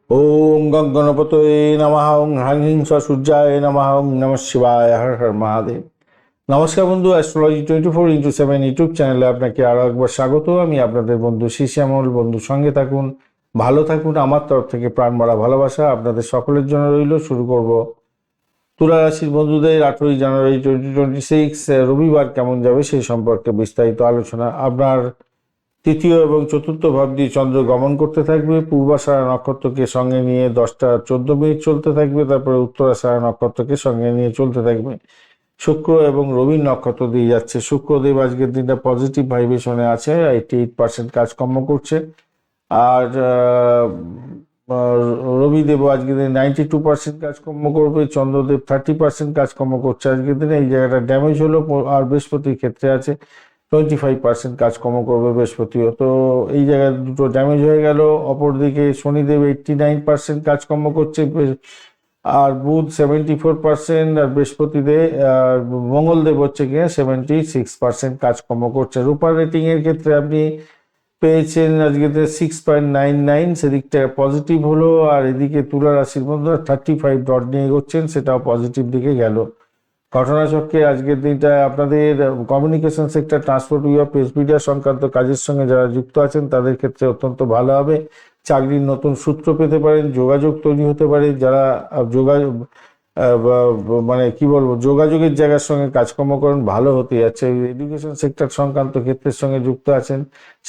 ওম গং গণপতয়ে নমঃ ওং হ্রাং হিং সূর্যায় নমঃ ওং নমঃ শিবায় হর হর মহাদেব। নমস্কার বন্ধু, অ্যাস্ট্রোলজি 24x7 ইউটিউব চ্যানেলে আপনাকে আরও একবার স্বাগত। আমি আপনাদের বন্ধু শ্যামল। বন্ধুর সঙ্গে থাকুন, ভালো থাকুন। আমার তরফ থেকে প্রাণ ভরা ভালোবাসা আপনাদের সকলের জন্য রইল। শুরু করব তুলা রাশির বন্ধুদের 18 জানুয়ারি 2026 রবিবার কেমন যাবে সেই সম্পর্কে বিস্তারিত আলোচনা। আপনার তৃতীয় এবং চতুর্থ ভাব দিয়ে চন্দ্র গমন করতে থাকবে। পূর্বাষাঢ়া নক্ষত্রকে সঙ্গে নিয়ে 10টা 14 মিনিট চলতে থাকবে, তারপরে উত্তরাষাঢ়া নক্ষত্রকে সঙ্গে নিয়ে চলতে থাকবে। শুক্র এবং রবির নক্ষত্র দিয়ে যাচ্ছে। শুক্রদেব আজকের দিনটা পজিটিভ ভাইব্রেশনে আছে, 88% কাজকর্ম করছে। আর রবিদেব আজকের দিনে 92% কাজকর্ম করবে। চন্দ্রদেব 30% কাজকর্ম করছে আজকের দিনে। এই জায়গাটা ড্যামেজ হলো। আর বৃহস্পতির ক্ষেত্রে আছে 25% কাজকর্ম করবে বৃহস্পতিও। তো এই জায়গায় দুটো ড্যামেজ হয়ে গেল। অপরদিকে শনিদেব 89% কাজকর্ম করছে, আর বুধ 74%, আর বৃহস্পতিদেব মঙ্গলদেব হচ্ছে গিয়ে 76% কাজকর্ম করছে। রূপার রেটিং এর ক্ষেত্রে আপনি পেয়েছেন আজকে 6.99, সেদিকটা পজিটিভ হলো। আর এদিকে তুলা রাশির মধ্যে 35 ডট নিয়ে এগোচ্ছেন, সেটাও পজিটিভ দিকে গেল। ঘটনাচক্রে আজকের দিনটা আপনাদের কমিউনিকেশন সেক্টর, ট্রান্সপোর্ট বিভাগ, প্রেস মিডিয়া সংক্রান্ত কাজের সঙ্গে যারা যুক্ত আছেন তাদের ক্ষেত্রে অত্যন্ত ভালো হবে। চাকরির নতুন সূত্র পেতে পারেন, যোগাযোগ তৈরি হতে পারে। যারা যোগাযোগ মানে কি বলবো, যোগাযোগের জায়গার সঙ্গে কাজকর্ম করেন, ভালো হতে যাচ্ছে। এডুকেশন সেক্টর সংক্রান্ত ক্ষেত্রের সঙ্গে যুক্ত আছেন,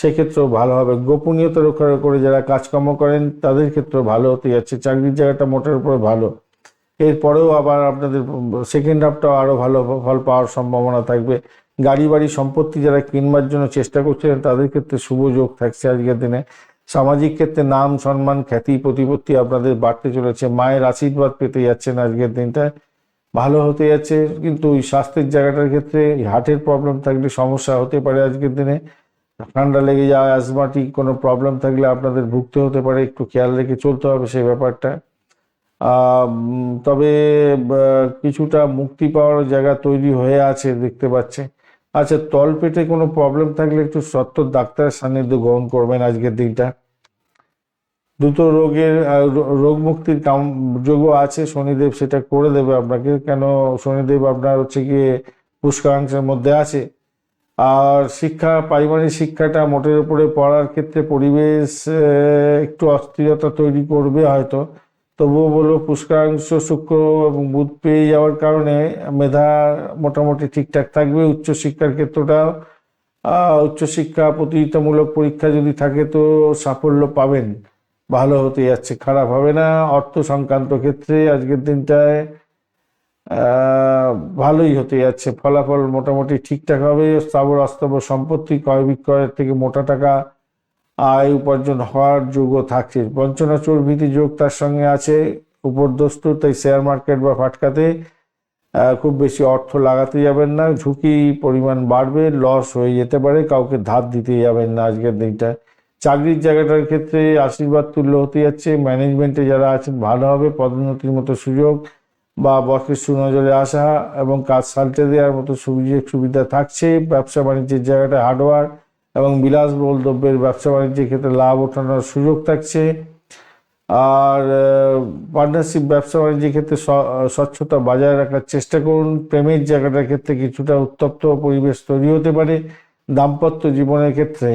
সেক্ষেত্রেও ভালো হবে। গোপনীয়তা রক্ষা করে যারা কাজকর্ম করেন তাদের ক্ষেত্রেও ভালো হতে যাচ্ছে। চাকরির জায়গাটা মোটের উপরে ভালো। এরপরেও আবার আপনাদের সেকেন্ড হাফটাও আরও ভালো ফল পাওয়ার সম্ভাবনা থাকবে। গাড়ি বাড়ি সম্পত্তি যারা কিনবার জন্য চেষ্টা করছিলেন তাদের ক্ষেত্রে শুভ যোগ থাকছে আজকের দিনে। সামাজিক ক্ষেত্রে নাম সম্মান খ্যাতি প্রতিপত্তি আপনাদের বাড়তে চলেছে। মায়ের আশীর্বাদ পেতে যাচ্ছেন আজকের দিনটায়, ভালো হতে যাচ্ছে। কিন্তু ওই স্বাস্থ্যের জায়গাটার ক্ষেত্রে হার্টের প্রবলেম থাকলে সমস্যা হতে পারে আজকের দিনে। ঠান্ডা লেগে যাওয়া, অ্যাজমাটিক কোনো প্রবলেম থাকলে আপনাদের ভুগতে হতে পারে, একটু খেয়াল রেখে চলতে হবে সেই ব্যাপারটা। তবে কিছুটা মুক্তি পাওয়ার জায়গা তৈরি হয়ে আছে দেখতে পাচ্ছে। আচ্ছা, তলপেটে কোনো প্রবলেম থাকলে একটু সত্ত্বর ডাক্তারের সান্নিধ্য গ্রহণ করবেন আজকের দিনটা। দুটো রোগের রোগ মুক্তির যোগও আছে, শনিদেব সেটা করে দেবে আপনাকে। কেন, শনিদেব আপনার হচ্ছে গিয়ে পুষ্করাংশের মধ্যে আছে। আর শিক্ষা, পারিবারিক শিক্ষাটা মোটের উপরে পড়ার ক্ষেত্রে পরিবেশ একটু অস্থিরতা তৈরি করবে হয়তো। তবুও বলবো পুষ্করাংশ শুক্র এবং বুধ পেয়ে যাওয়ার কারণে মেধা মোটামুটি ঠিকঠাক থাকবে। উচ্চশিক্ষার ক্ষেত্রটাও, উচ্চশিক্ষা প্রতিযোগিতামূলক পরীক্ষা যদি থাকে তো সাফল্য পাবেন, ভালো হতে যাচ্ছে, খারাপ হবে না। অর্থ সংক্রান্ত ক্ষেত্রে আজকের দিনটায় ভালোই হতে যাচ্ছে, ফলাফল মোটামুটি ঠিকঠাক হবে। স্থাবর অস্থাবর সম্পত্তি ক্রয় বিক্রয়ের থেকে মোটা টাকা আয় উপার্জন হওয়ার যোগও থাকছে। বঞ্চনা চোর ভীতি যোগ তার সঙ্গে আছে উপরদস্ত। তাই শেয়ার মার্কেট বা ফাটকাতে খুব বেশি অর্থ লাগাতে যাবেন না, ঝুঁকি পরিমাণ বাড়বে, লস হয়ে যেতে পারে। কাউকে ধার দিতে যাবেন না আজকের দিনটা। চাকরির জায়গাটার ক্ষেত্রে আশীর্বাদ তুল্য হতে যাচ্ছে। ম্যানেজমেন্টে যারা আছেন ভালো হবে, পদোন্নতির মতো সুযোগ বা বসের সুনজরে আসা এবং কাজ সালটে দেওয়ার মতো সুযোগ সুবিধা থাকছে। ব্যবসা বাণিজ্যের জায়গাটা হার্ডওয়ার এবং বিলাসবহুল দ্রব্যের ব্যবসা বাণিজ্যের ক্ষেত্রে লাভ ওঠানোর সুযোগ থাকছে। আর পার্টনারশিপ ব্যবসা বাণিজ্যের ক্ষেত্রে স্বচ্ছতা বজায় রাখার চেষ্টা করুন। প্রেমের জায়গাটার ক্ষেত্রে কিছুটা উত্তপ্ত পরিবেশ তৈরি হতে পারে। দাম্পত্য জীবনের ক্ষেত্রে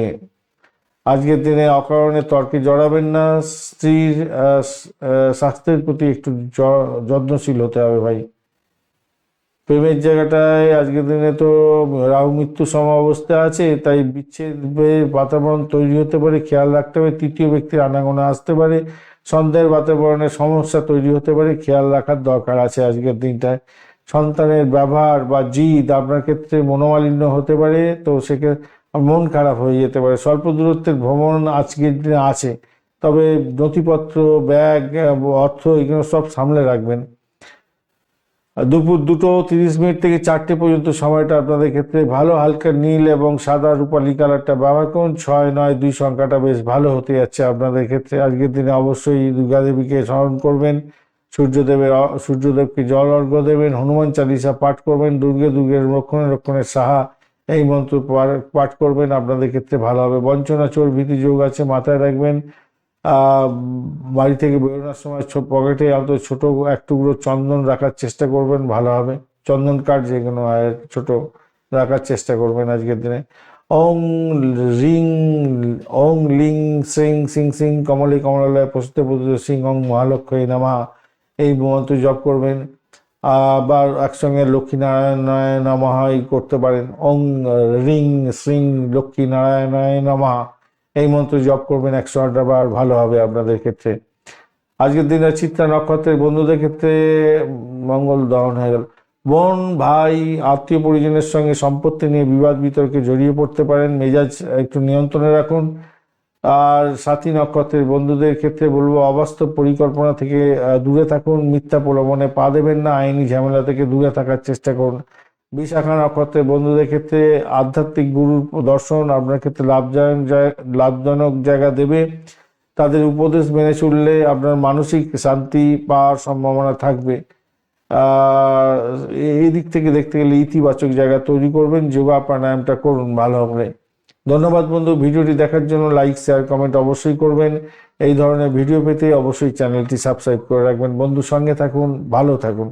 আজকের দিনে অকারণে তর্কে জড়াবেন না। স্ত্রীর স্বাস্থ্যের প্রতি একটু যত্নশীল হতে হবে ভাই। প্রেমের জায়গাটায় আজকের দিনে তো রাহু মৃত্যু সম অবস্থা আছে, তাই বিচ্ছেদের বাতাবরণ তৈরি হতে পারে, খেয়াল রাখতে হবে। তৃতীয় ব্যক্তির আনাগোনা আসতে পারে, সন্দেহের বাতাবরণে সমস্যা তৈরি হতে পারে, খেয়াল রাখার দরকার আছে আজকের দিনটায়। সন্তানের ব্যবহার বা জিদ আপনার ক্ষেত্রে মনোমালিন্য হতে পারে, তো সেক্ষেত্রে মন খারাপ হয়ে যেতে পারে। স্বল্প দূরত্বের ভ্রমণ আজকের দিনে আছে, তবে নথিপত্র, ব্যাগ, অর্থ এগুলো সব সামলে রাখবেন। দুপুর 2:30 থেকে 4টে পর্যন্ত সময়টা আপনাদের ক্ষেত্রে ভালো। হালকা নীল এবং সাদা রূপালি কালারটা ব্যবহার করুন। 692 সংখ্যাটা বেশ ভালো হতে যাচ্ছে আপনাদের ক্ষেত্রে। আজকের দিনে অবশ্যই দুর্গা দেবীকে স্মরণ করবেন, সূর্যদেবকে জল অর্ঘ্য দেবেন, হনুমান চালিসা পাঠ করবেন, দুর্গে দুর্গের রক্ষণের সাহা এই মন্ত্র পাঠ করবেন, আপনাদের ক্ষেত্রে ভালো হবে। বঞ্চনা চোর ভীতি যোগ আছে, মাথায় রাখবেন। আহ, বাড়ি থেকে বেরোনোর সময় পকেটে অন্তত ছোট এক টুকরো চন্দন রাখার চেষ্টা করবেন, ভালো হবে। চন্দন কাঠ যে কোনো ছোট রাখার চেষ্টা করবেন আজকের দিনে। ওং রিং ওং লিং সিং সিং সিং কমলে কমলালয় প্রসিদ্ধ প্রসিদ্ধ সিং ওং মহালক্ষ্মী নমঃ এই মন্ত্র জপ করবেন। আবার একসঙ্গে লক্ষ্মীনারায়ণায় নমঃ করতে পারেন। ওং রিং শ্রিং লক্ষ্মীনারায়ণায় নমঃ এই মন্ত্র জপ করবেন 108 বার, ভালো হবে আপনাদের ক্ষেত্রে। আজকের দিনে চিত্রা নক্ষত্রের বন্ধুদের ক্ষেত্রে মঙ্গল দহন হয়ে গেল। বোন ভাই আত্মীয় পরিজনের সঙ্গে সম্পত্তি নিয়ে বিবাদ বিতর্কে জড়িয়ে পড়তে পারেন, মেজাজ একটু নিয়ন্ত্রণে রাখুন। আর সাথী নক্ষত্রের বন্ধুদের ক্ষেত্রে বলবো অবাস্তব পরিকল্পনা থেকে দূরে থাকুন, মিথ্যা প্রলোভনে পা দেবেন না, আইনি ঝামেলা থেকে দূরে থাকার চেষ্টা করুন। বিশাখা নক্ষত্রের বন্ধুদের ক্ষেত্রে আধ্যাত্মিক গুরুর দর্শন আপনার ক্ষেত্রে লাভজনক জায়গা দেবে। তাদের উপদেশ মেনে চললে আপনার মানসিক শান্তি পাওয়ার সম্ভাবনা থাকবে। এই দিক থেকে দেখতে গেলে ইতিবাচক জায়গা তৈরি করবেন, যোগা প্রাণায়ামটা করুন, ভালো হবে। ধন্যবাদ বন্ধু, ভিডিওটি দেখার জন্য লাইক শেয়ার কমেন্ট অবশ্যই করবেন। এই ধরনের ভিডিও পেতে অবশ্যই চ্যানেলটি সাবস্ক্রাইব করে রাখবেন। বন্ধু সঙ্গে থাকুন, ভালো থাকুন।